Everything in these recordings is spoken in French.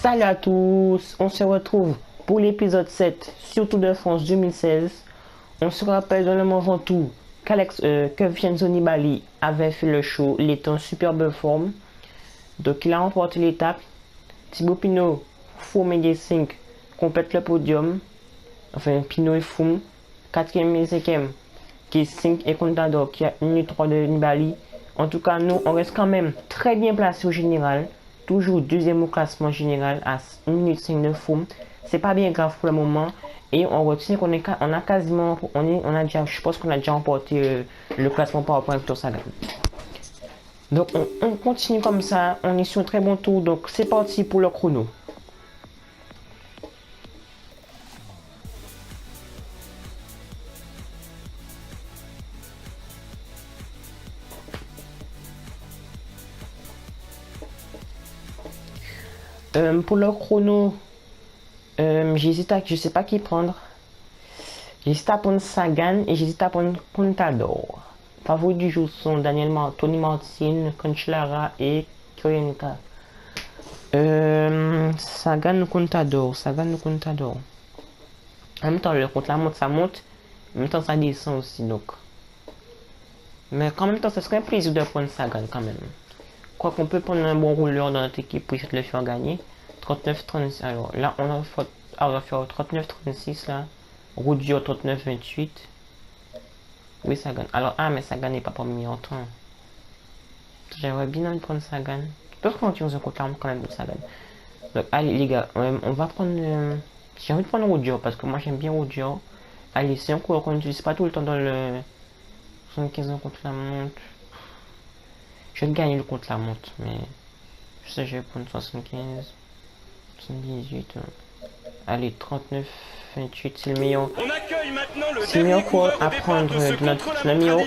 Salut à tous, on se retrouve pour l'épisode 7 sur Tour de France 2016. On se rappelle dans le moment tout que Vincenzo Nibali avait fait le show, il était en superbe forme. Donc il a remporté l'étape. Thibaut Pinot, Froome et 5 complètent le podium. Enfin, Pinot et Froome. 4e et 5e, qui est 5 et Contador qui a 1 minute 3 de Nibali. En tout cas, nous, on reste quand même très bien placé au général. Toujours deuxième au classement général à 1 minute 5 de Froome. C'est pas bien grave pour le moment. Et on retient qu'on est, on a quasiment, on a déjà, je pense qu'on a déjà remporté le classement par rapport à Victor Sagan. Donc on continue comme ça, on est sur un très bon tour. Donc c'est parti pour le chrono. Pour le chrono, j'hésite à, je sais pas qui prendre. J'hésite à prendre Sagan et j'hésite à prendre Contador. Favoris du jour sont Tony Martin, Cancellara et Koyenka. Sagan ou Contador, Sagan ou Contador. En même temps, le contre-la-montre ça monte, en même temps ça descend aussi donc. Mais en même temps, ce serait un plaisir de prendre Sagan quand même. Quoi qu'on peut prendre un bon rouleur dans notre équipe pour essayer de le faire gagner. 39-36. Alors là, on va faire 39-36 là. Roudio 39-28. Oui, Sagan. Alors, mais Sagan n'est pas parmi en temps. J'aimerais bien envie de prendre Sagan. Je peux continuer un compte là quand même pour Sagan. Donc, allez les gars, on va prendre. J'ai envie de prendre Roudio parce que moi j'aime bien Roudio. Allez, c'est un coureur qu'on n'utilise pas tout le temps dans le 75 ans contre la montre. Je vais gagner le contre la montre, mais je sais, je vais prendre 75, 78. Allez, 39, 28, c'est le meilleur. C'est le meilleur coureur à prendre de notre meilleur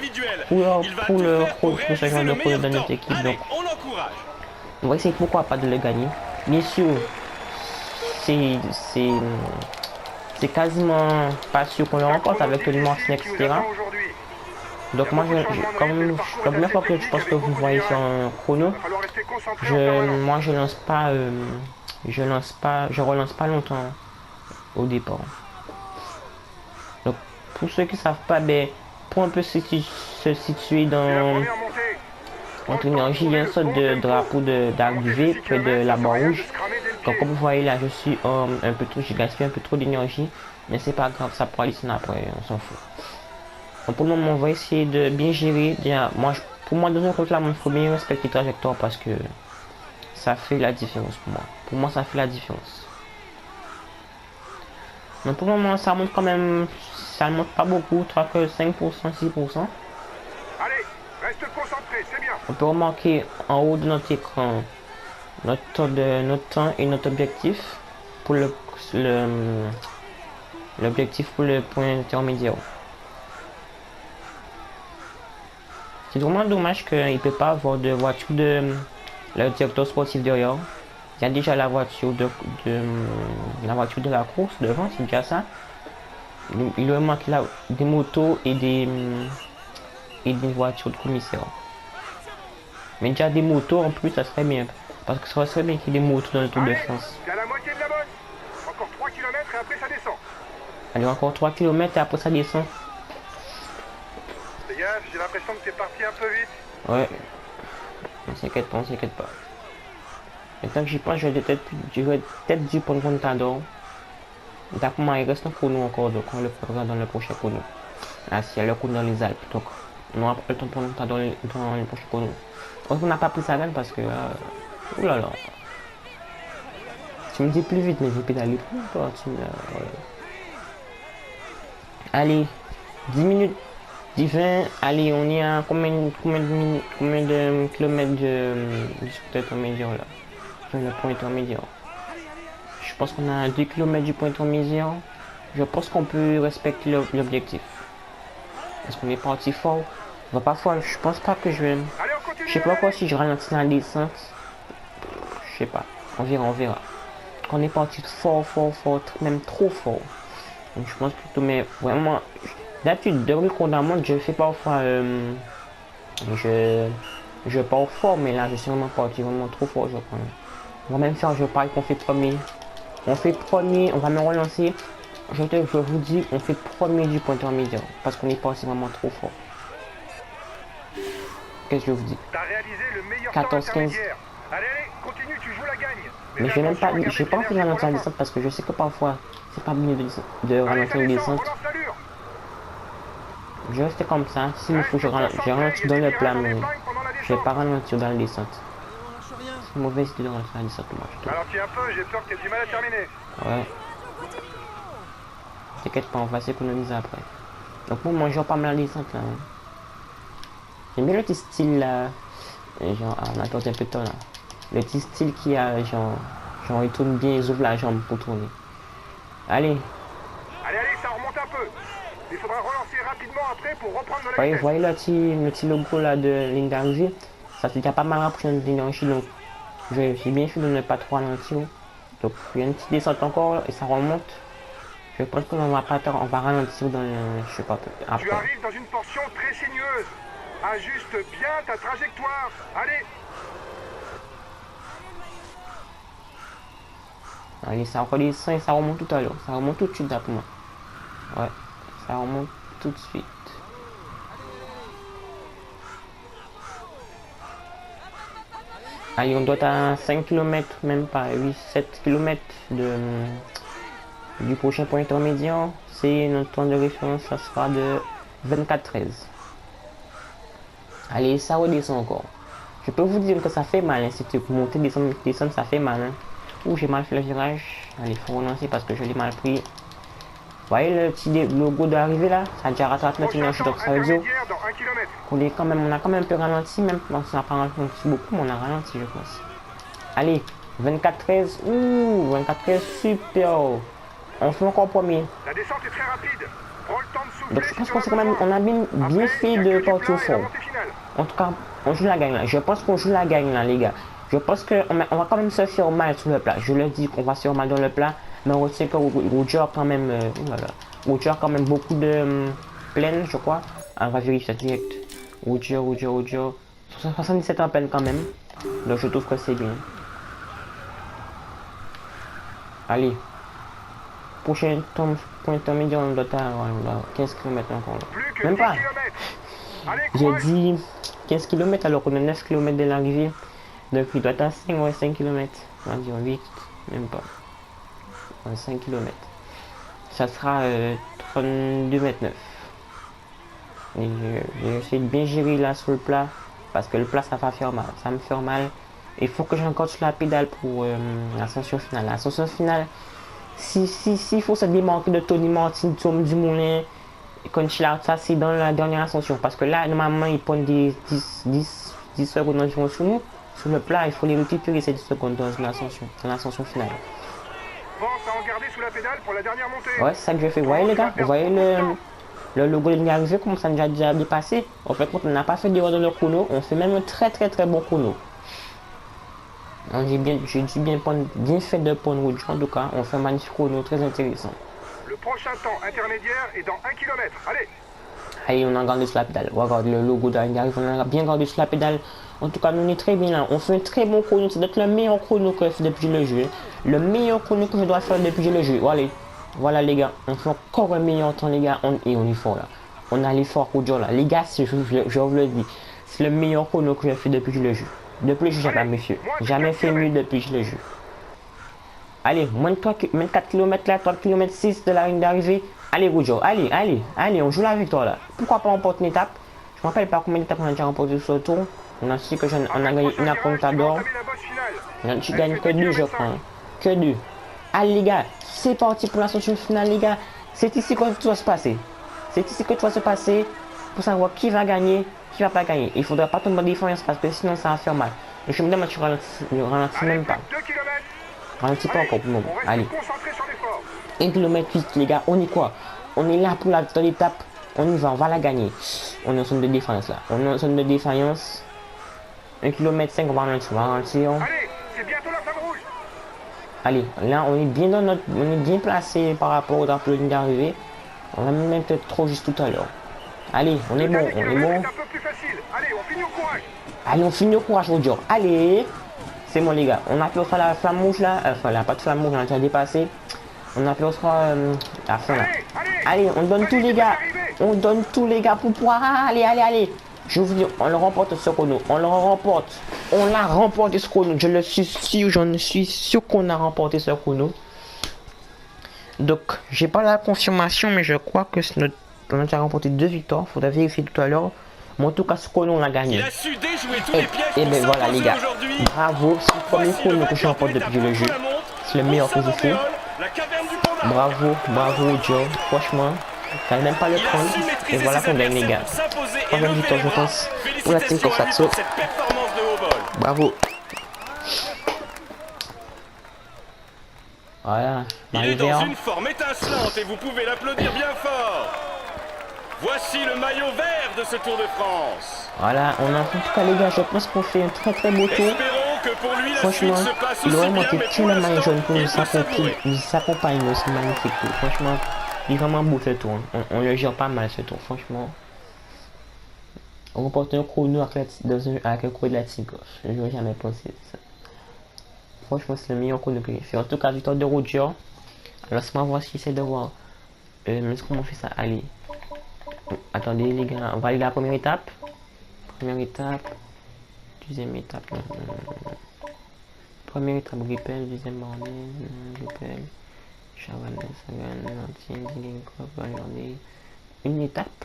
pour ce genre de coureur de notre équipe. Donc, on va essayer pourquoi pas de le gagner. Bien sûr, c'est quasiment pas sûr qu'on le remporte avec le Martin, etc. Donc moi, comme la première fois que je pense que vous voyez sur un chrono, moi je relance pas longtemps au départ. Donc pour ceux qui savent pas, pour un peu se situer dans notre énergie, il y a une sorte de drapeau d'arc duvet près de la barre rouge. Donc comme vous voyez là, je suis un peu trop, j'ai gaspillé un peu trop d'énergie, mais c'est pas grave, ça pourra descendre après, on s'en fout. Donc pour le moment, on va essayer de bien gérer. Déjà, pour moi, dans un contre la montre, il faut bien respecter la trajectoire parce que ça fait la différence pour moi. Pour moi, ça fait la différence. Donc pour le moment, ça monte quand même, ça ne monte pas beaucoup, 3,5%, 6%. Allez, reste concentré, c'est bien. On peut remarquer en haut de notre écran notre temps et notre objectif pour l'objectif pour le point intermédiaire. C'est vraiment dommage qu'il ne peut pas avoir de voiture de le directeur sportif derrière. Il y a déjà la voiture de la course devant, c'est déjà ça. Il lui manque là des motos et des voitures de commissaire. Mais déjà des motos en plus, ça serait bien. Parce que ça serait bien qu'il y ait des motos dans le Tour de France. C'est à la moitié de la bosse. Encore 3 km et après ça descend. Allez, encore 3 km et après ça descend. Fais gaffe, j'ai l'impression que t'es parti un peu vite. Ouais. On s'inquiète pas, on s'inquiète pas. Maintenant que j'y pense, je vais peut-être dû prendre Contador. D'accord, il reste un chrono encore, donc on le fera dans le prochain chrono. Là, c'est le chrono dans les Alpes, donc on aura pas le temps de prendre Contador dans le prochain chrono. On n'a pas pris sa gagne parce que... oulala. Tu me dis plus vite, mais j'ai pédalé plus pas. Voilà. Allez, 10 minutes, 10, 20. Allez, on y a combien de kilomètres du point intermédiaire là? Sur le point intermédiaire. Je pense qu'on a 2 km du point intermédiaire. Je pense qu'on peut respecter l'objectif. Est-ce qu'on est parti fort? On va pas fort. Je pense pas que je vais... Je sais pas quoi si je ralentis dans la descente. Je sais pas. On verra. On est parti fort, même trop fort. Donc je pense plutôt, mais vraiment, d'habitude, de contre la montre, je fais parfois, je pars fort, mais là, je suis vraiment parti vraiment trop fort, je crois. On va même faire, je parie qu'on fait premier. On fait premier, on va me relancer. Je vous dis, on fait premier du point intermédiaire. Parce qu'on est pas aussi vraiment trop fort. Qu'est-ce que je vous dis? T'as réalisé le meilleur 14-15. temps intermédiaire. Allez, allez, continue, tu joues la gagne. Mais je vais même pas, attention, j'ai pas envie de gardez ralentir la l'énergie descente parce que je sais que parfois c'est pas mieux de pour la fin. Allez, ralentir ça une descend, descente. relance l'allure. Je reste comme ça. S'il me faut, je Reste ralentis concentré, dans il y a le des plat, virages en mais épingle pendant la je vais pas descente. ralentir dans la descente. On lâche rien. C'est mauvaise idée de ralentir la descente, moi je trouve. Ralentis un peu, j'ai peur que t'aies du mal à terminer. Ouais. T'inquiète pas, on va s'économiser après. Donc moi je vois pas mal la descente là. Hein. J'aime bien le petit style là. Genre, on attend un peu de temps là. Le petit style qui a genre il tourne bien, ils ouvrent la jambe pour tourner. Allez. Allez, allez, ça remonte un peu. Il faudra relancer rapidement après pour reprendre de la Voyez, vitesse. voyez le petit logo là de ligne d'arrivée. Ça fait déjà pas mal rapproché de l'énergie, donc j'ai bien fait de ne pas trop ralentir. Donc il y a une petite descente encore et ça remonte. Je pense qu'on va pas on va ralentir dans le, je sais pas, Tu après. arrives dans une portion très sinueuse. Ajuste bien ta trajectoire. Allez, Allez, ça redescend et ça remonte tout à l'heure. Ça remonte tout de suite là pour moi. Ouais, ça remonte tout de suite. Allez, on doit être à 5 km, même pas 8-7 km du prochain point intermédiaire. C'est notre temps de référence, ça sera de 24-13. Allez, ça redescend encore. Je peux vous dire que ça fait mal, hein, si tu monter, descendre, ça fait mal. Hein. Ouh, j'ai mal fait le virage. Allez, il faut relancer parce que je l'ai mal pris. Vous voyez le petit logo d'arrivée là? Ça a déjà rattrapé notre prochain énergie, temps donc ça veut dire intermédiaire dans 1 km. qu'on est quand même, on a quand même un peu ralenti, même si on n'a pas ralenti beaucoup, mais on a ralenti, je pense. Allez, 24-13. Ouh, 24-13, super. On fait encore premier. La descente est très rapide. Prends le temps de souffler. Donc je si pense tu qu'on en as s'est quand même, besoin. on a bien Après, fait y a de que du partir plat au et la fond. montée finale. En tout cas, on joue la gagne là. Je pense qu'on joue la gagne là, les gars. Je pense qu'on on va quand même se faire mal sur le plat. Je le dis qu'on va se faire mal dans le plat. Mais on sait que Roger a quand même, Roger a quand même beaucoup de plaines, je crois. On va vérifier direct. Roger. 77 en peine quand même. Donc je trouve que c'est bien. Allez. Prochain point intermédiaire, on doit être à 15 km encore là. Plus que Même 10 pas. km. Allez, J'ai courage. dit 15 km alors qu'on est 9 km de l'arrivée. Donc il doit être à 5, ouais, 5 km. On va dire 8, même pas. 5 km. Ça sera 32 mètres 9. Et j'essaie de bien gérer là sur le plat. Parce que le plat ça va faire mal. Ça me fait mal. Il faut que j'encore sur la pédale pour l'ascension finale. L'ascension finale, s'il faut se démarquer de Tony Martin, Tom Dumoulin, Conchila, ça c'est dans la dernière ascension. Parce que là, normalement, ils prennent des 10 secondes environ sur nous. Sur le plat, il faut les récupérer ces 10 secondes dans l'ascension finale. Pense à en garder sous la pédale pour la dernière montée. Ouais, c'est ça que je fais. Vous voyez les gars, vous voyez le logo de l'arrivée, comme ça nous a déjà dépassé. En fait, quand on n'a pas fait d'erreur dans le chrono, on fait même un très bon chrono. J'ai bien fait de prendre route. En tout cas, on fait un magnifique chrono très intéressant. Le prochain temps intermédiaire est dans 1 km. Allez, Allez, on a gardé sur la pédale. Regarde le logo d'arrivée, on a bien gardé sur la pédale. En tout cas, nous on est très bien là. On fait un très bon chrono. C'est peut-être le meilleur chrono que je fais depuis le jeu. Le meilleur chrono que je dois faire depuis le jeu. Voilà les gars. On fait encore un meilleur temps les gars. On est fort là. On a l'effort au jour là. Les gars, je vous le dis. C'est le meilleur chrono que j'ai fait depuis le jeu. Depuis le jeu, jamais monsieur. Jamais fait mieux depuis le jeu. Allez, moins de 4 km là, 3 km 6 de la ligne d'arrivée. Allez, Roger, allez, on joue la victoire là. Pourquoi pas remporter une étape? Je me rappelle pas combien d'étapes on a déjà remporté sur le tour. On a su que on a gagné une à Contador. On a gagné que 2, je crois. Hein. Que 2. Allez, les gars, c'est parti pour l'ascension finale, les gars. C'est ici que tout va se passer. C'est ici que tout va se passer pour savoir qui va gagner, qui va pas gagner. Il faudra pas tomber en défense parce que sinon ça va faire mal. Et je me demande si je ralentis même pas. Ralentis pas encore pour le moment. Allez. 1 km 8 les gars, on est quoi? On est là pour la victoire d'étape. On y va, on va la gagner. On est en zone de défense là. On est en zone de défaillance. 1 km 5, on va ralentir. Allez, c'est bientôt la flamme rouge. Allez, là on est bien on est bien placé par rapport au drapeau de ligne d'arrivée. On va même peut-être trop juste tout à l'heure. Allez, on est bon, on est bon. Allez, on finit au courage. Allez, on finit au courage, Roger. Allez. C'est bon, les gars. On a pu faire la flamme rouge là. Enfin, la pas de flamme rouge, on a déjà dépassé. On a pu faire la fin là. Allez, on donne tout, les gars. On donne tout, les gars, pour pouvoir. Allez, allez, allez. Je vous dis, on le remporte ce chrono. On le remporte. On l'a remporté ce chrono. Je le suis sûr, j'en suis sûr qu'on a remporté ce chrono. Donc, j'ai pas la confirmation, mais je crois que on a déjà remporté 2 victoires. Faudra vérifier tout à l'heure. Mais en tout cas, ce chrono, on l'a gagné. Il a su déjouer tous les pièges Et pour ben voilà, les s'imposer gars. aujourd'hui. Bravo, c'est le premier Voici chrono le que je remporte vainqueur depuis le jeu. C'est le meilleur que j'ai fait. La caverne du panda. Bravo, bravo, Joe. Franchement, t'as même pas le Il a prendre. su Et maîtriser voilà ses qu'on gagne, les adversaires gars. pour s'imposer et Troisième lever victoire, les je bras. pense, pour la team Félicitations à lui Tokusatsu. pour cette performance de haut vol. Bravo. Voilà, Il est maillot dans vert. une forme étincelante et vous pouvez l'applaudir bien fort. Voici le maillot vert de ce Tour de France. Voilà, on a en tout cas, les gars, je pense qu'on fait un très très beau tour. Espérons que pour lui la Franchement, suite se passe il aussi aurait bien, manqué mais que pour le maillot l'instant, jaune pour il nous peut s'accompagne de ce magnifique tour. Franchement, il est vraiment beau ce tour. On le gère pas mal ce tour, franchement. On remporte un chrono avec un chrono de la Tigre. Je n'aurais jamais pensé ça. Franchement, c'est le meilleur chrono que j'ai fait. En tout cas, victoire de Roger. Alors, laisse-moi voir ce qu'il essaie de voir. Mais comment on fait ça? Allez. Attendez, les gars, on va aller à la première étape. Première étape. Deuxième étape. Non. Première étape, Ripple. Deuxième bornée. Ripple. Chaval, Sagan, Nantin, Zilling, Crop, regardez. Une étape.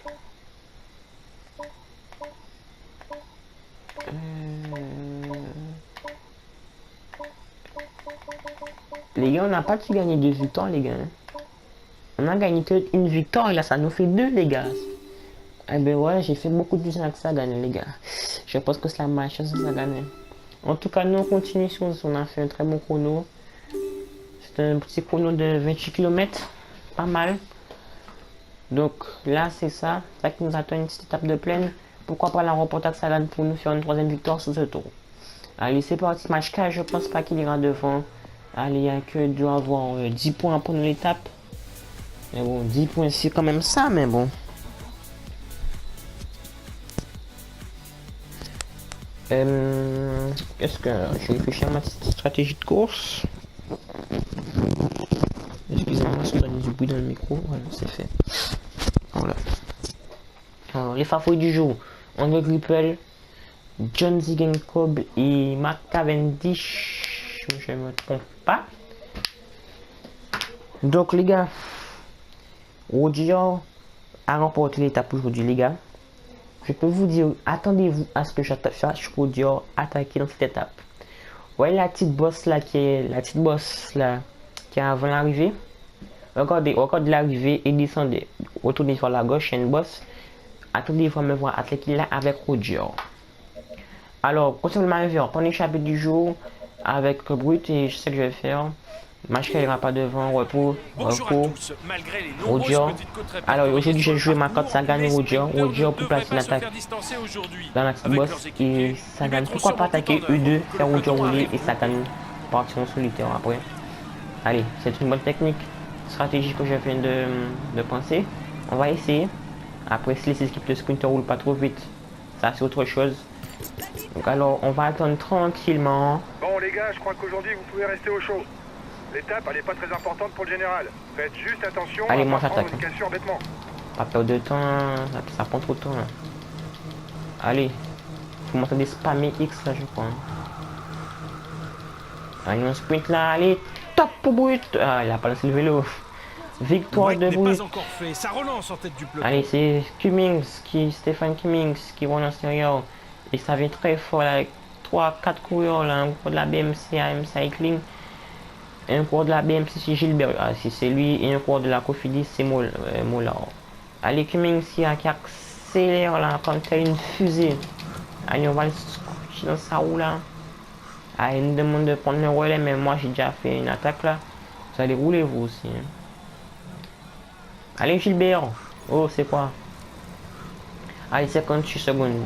Les gars, on n'a pas pu gagner 2 victoires, les gars. On a gagné que une victoire et là, ça nous fait 2, les gars. Eh ben ouais, j'ai fait beaucoup de business avec ça, gagner, les gars. Je pense que c'est la match, ça gagne. En tout cas, nous, on continue sur on a fait un très bon chrono. C'est un petit chrono de 28 km. Pas mal. Donc là, c'est ça. Ça qui nous attend une petite étape de plaine. Pourquoi pas la remporter avec Sagan pour nous faire une 3e victoire sur ce tour. Allez, c'est parti. Match 4, je pense pas qu'il ira devant. Allez, il y a que doit avoir 10 points pour l'étape. Mais bon, 10 points, c'est quand même ça, mais bon. Qu'est-ce que... Je réfléchis à ma stratégie de course. Excusez-moi, si vous avez du bruit dans le micro. Voilà, c'est fait. Voilà. Alors, les favoris du jour. André Greipel, John Zigenkob et Mark Cavendish. Je ne me trompe pas. Donc, les gars, Roger a remporté l'étape aujourd'hui, les gars. Je peux vous dire, attendez-vous à ce que je fasse Roger attaquer dans cette étape. Ouais, la petite bosse là qui est avant l'arrivée. Regardez l'arrivée et descendez. Retournez sur la gauche, il y a une bosse. Attendez-vous à me voir attaquer là avec Roger. Alors, concernant le maillot, prenez le chapitre du jour avec Brut et je sais que je vais faire. Match qui n'ira pas devant, repos. Roger. Alors aujourd'hui j'ai joué ma carte Sagan et Roger pour placer l'attaque dans la petite boss et Sagan. Pourquoi pas attaquer E2, faire Roger rouler et Sagan partir en solitaire après. Allez, c'est une bonne technique, stratégie que je viens de penser. On va essayer. Après si les équipes de sprinter roulent pas trop vite, ça c'est autre chose. Donc alors on va attendre tranquillement. Bon les gars, je crois qu'aujourd'hui vous pouvez rester au chaud. L'étape, elle n'est pas très importante pour le général. Faites juste attention allez, à moi pas prendre j'attaque. une cassure bêtement. Pas perdre de temps, ça prend trop de temps là. Allez, faut m'entendre spammer X là je crois. Allez, on sprint là, allez, top pour Brut. Ah, il a pas lancé le vélo. Victoire de Brut. Ça relance en tête du peloton. Allez, c'est Stephen Cummings qui roule en extérieur. Et ça vient très fort là, avec 3-4 coureurs là, un cours de la BMC AM Cycling. Un cours de la BMC c'est Gilbert, si c'est lui, et un cours de la Cofidis c'est Mollard. Allez, Cummings qui accélère là comme telle une fusée. Allez, on va le scotcher dans sa roue là. Allez, il nous demande de prendre le relais, mais moi j'ai déjà fait une attaque là. Vous allez rouler vous aussi. Hein. Allez, Gilbert. Oh, c'est quoi? Allez, 58 secondes.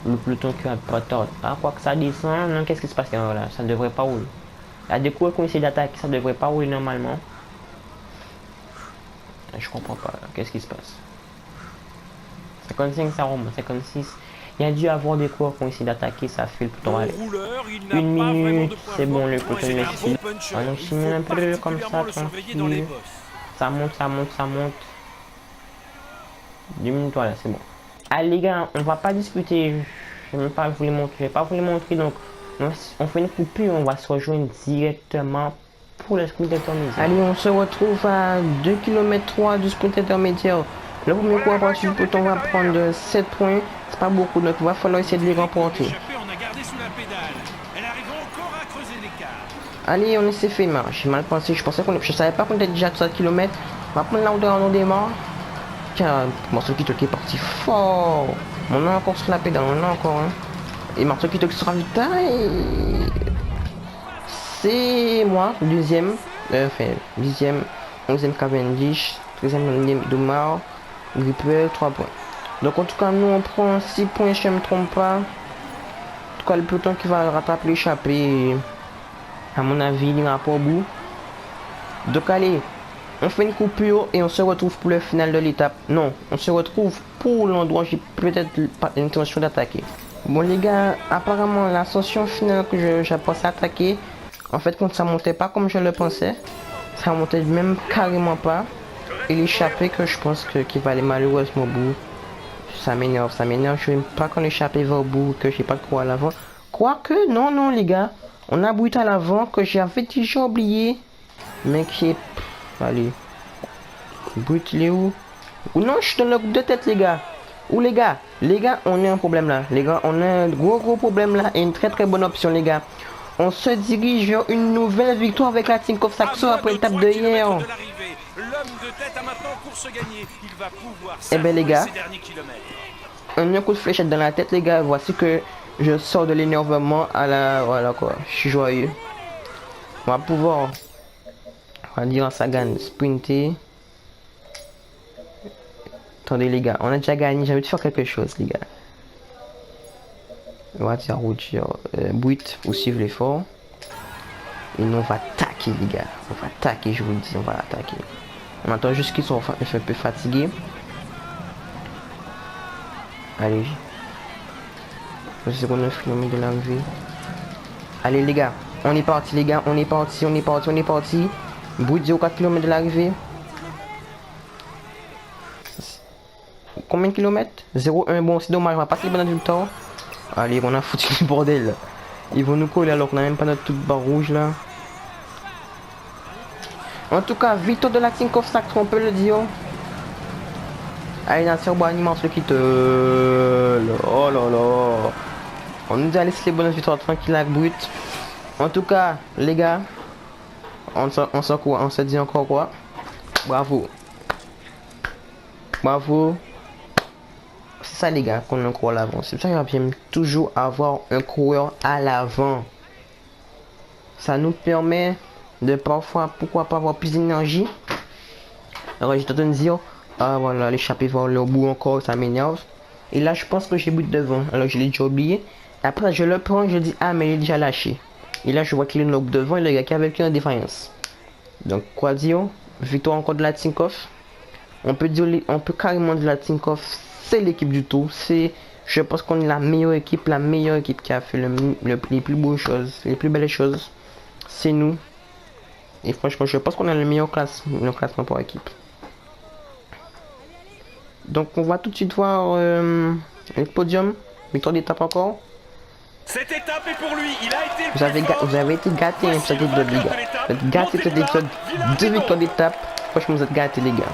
Le peloton qui a pas tort. Ah, quoi que ça descend, non, qu'est-ce qui se passe là? Ça devrait pas rouler. Il y a des coups qu'on essaie d'attaquer, ça devrait pas rouler normalement. Je comprends pas, qu'est-ce qui se passe? 55 ça remonte, 56. Il y a dû avoir des coureurs qui ont essayé d'attaquer, ça fait le plutôt aller. Rouleur, il n'a Une pas vraiment minute, de points c'est bon, forts. le Ouais, coton c'est un merci. bon puncher. On Il continue faut un peu comme ça, particulièrement le surveiller dans les tranquille. bosses. Ça monte, ça monte, ça monte. 2 minutes, voilà, c'est bon. Allez les gars, on va pas discuter. Je vais même pas vous les montrer. Je vais pas vous les montrer. Donc, on fait une coupure. On va se rejoindre directement pour le sprint intermédiaire. Allez, on se retrouve à 2 km 3 du sprint intermédiaire. Le premier coup à partir du peloton va prendre 7 points. C'est pas beaucoup, donc il va falloir essayer de les remporter. On a gardé sous la pédale. Elle arrive encore à creuser l'écart. Allez, on s'est fait mal. J'ai mal pensé. Je savais pas qu'on était déjà à 7 km. On va prendre la hauteur en démarre. Tiens, Marcel Kittel qui est parti fort. On est encore sur la pédale, on est encore. Hein. Et Marcel Kittel qui sera vite. C'est moi, deuxième. Enfin, 10e, 11e Cavendish, 13e Domar, Gripel, 3 points. Donc en tout cas, nous on prend 6 points, si je ne me trompe pas. En tout cas, le peloton qui va rattraper l'échappée, à mon avis, il n'ira pas au bout. Donc allez, on fait une coupure et on se retrouve pour le final de l'étape. Non, on se retrouve pour l'endroit où j'ai peut-être pas l'intention d'attaquer. Bon les gars, apparemment l'ascension finale que j'ai pensé attaquer, en fait quand ça montait pas comme je le pensais, ça montait même carrément pas. Et l'échappée que je pense qu'il va aller malheureusement au bout. Ça m'énerve. Je n'aime pas quand l'échappée va au bout, que j'ai pas de croix à l'avant. Quoique, non les gars, on a Brut à l'avant que j'avais déjà oublié. Mais qui est... Allez. Brut, il est où? Ou non, je suis dans le groupe de tête, les gars. Ou les gars, on a un problème là. Les gars, on a un gros problème là. Et une très bonne option, les gars. On se dirige vers une nouvelle victoire avec la Tinkoff Saxo après l'étape de hier. L'homme de tête a maintenant course gagnée. Il va pouvoir eh ben les gars, ces derniers kilomètres. un coup de fléchette dans la tête, les gars. Voici que je sors de l'énervement à la... Voilà quoi, je suis joyeux. On va pouvoir... On va dire en Sagan, sprinter. Attendez les gars, on a déjà gagné, j'ai envie de faire quelque chose les gars. On va dire routier, Brut pour suivre l'effort. Et nous on va attaquer les gars, on va attaquer, je vous le dis, on va attaquer. On attend juste qu'ils sont un peu fatigués. Allez. Je sais qu'on a filmé de l'arrivée. Allez les gars, on est parti les gars, on est parti. Brut 0,4 km de l'arrivée. Combien de kilomètres? 0,1. Bon, c'est dommage, on va passer le bon résultat. Allez, on a foutu le bordel. Ils vont nous coller alors qu'on n'a même pas notre toute barre rouge là. En tout cas, victoire de la Tinkoff Saxo, on peut le dire. Allez, dans le cerveau animal, celui qui te... Oh là là. On nous a laissé les bonnes victoires tranquilles avec Brut. En tout cas, les gars, on se dit encore quoi? Bravo. C'est ça les gars qu'on a un coureur à l'avant. C'est pour ça que j'aime toujours avoir un coureur à l'avant. Ça nous permet de parfois, pourquoi pas avoir plus d'énergie. Alors j'étais en train de dire, ah voilà, l'échappée va aller au bout encore, ça m'énerve. Et là je pense que j'ai Brut devant. Alors je l'ai déjà oublié. Après je le prends, je dis, ah mais il est déjà lâché. Et là je vois qu'il est devant et le gars qui avait une défaillance. Donc quoi dire? Victoire encore de la Tinkoff. On peut carrément dire la Tinkoff, c'est l'équipe du tout. Je pense qu'on est la meilleure équipe qui a fait les plus beaux choses, les plus belles choses. C'est nous. Et franchement, je pense qu'on a le meilleur classement pour équipe. Donc on va tout de suite voir le podium. Victoire d'étape encore. Cette étape est pour lui, il a été vous avez été gâtés hein, cet épisode les gars. Vous êtes gâtés cet épisode. 2 victoires d'étape. Franchement vous êtes gâtés les gars.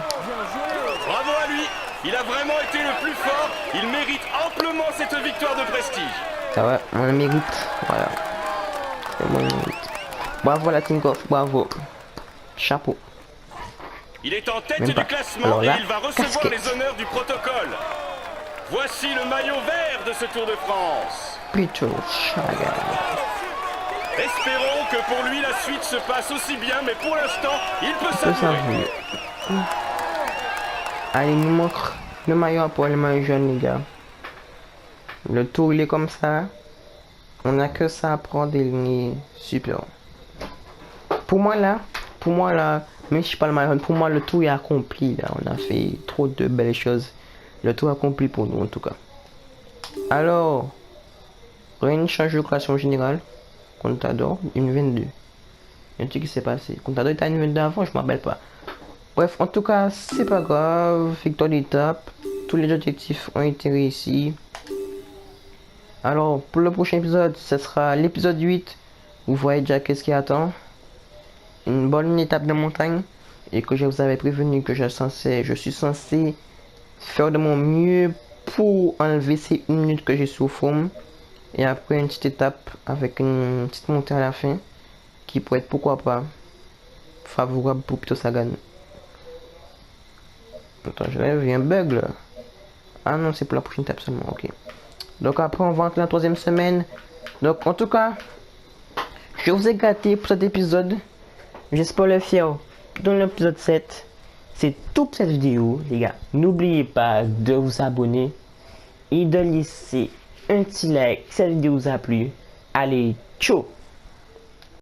Bravo à lui, il a vraiment été le plus fort. Il mérite amplement cette victoire de prestige. Ça va, on le mérite. Voilà. C'est bon, on le mérite. Bravo la Tinkoff, bravo. Chapeau. Il est en tête Même du pas. classement Alors là, et il va recevoir casquette. les honneurs du protocole. Voici le maillot vert de ce Tour de France. Plutôt Sagan. Espérons que pour lui la suite se passe aussi bien, mais pour l'instant, il peut C'est ça, savourer. allez, il nous manque le maillot pour le maillot jaune, les gars. Le tour, il est comme ça. On a que ça à prendre et il est super. Pour moi, là, même si je parle maillot jaune, pour moi, le tour est accompli, là. On a fait trop de belles choses. Le tour est accompli pour nous, en tout cas. Alors, rien change de classement général. Contador, une 22. Un truc qui s'est passé. Contador était à une 22 avant, je m'en rappelle pas. Bref, en tout cas, c'est pas grave. Victoire d'étape. Tous les objectifs ont été réussis. Alors, pour le prochain épisode, ce sera l'épisode 8. Vous voyez déjà qu'est-ce qui attend. Une bonne étape de montagne. Et que je vous avais prévenu que je suis censé faire de mon mieux pour enlever ces 1 minute que j'ai sous forme. Et après une petite étape avec une petite montée à la fin. Qui pourrait être, pourquoi pas, favorable pour Peter Sagan. Attends, j'avais vu un bug là. Ah non, c'est pour la prochaine étape seulement, ok. Donc après, on va entrer la 3e semaine. Donc en tout cas, je vous ai gâté pour cet épisode. J'espère le faire dans l'épisode 7. C'est tout pour cette vidéo, les gars. N'oubliez pas de vous abonner et de laisser un petit like si cette vidéo vous a plu. Allez, ciao!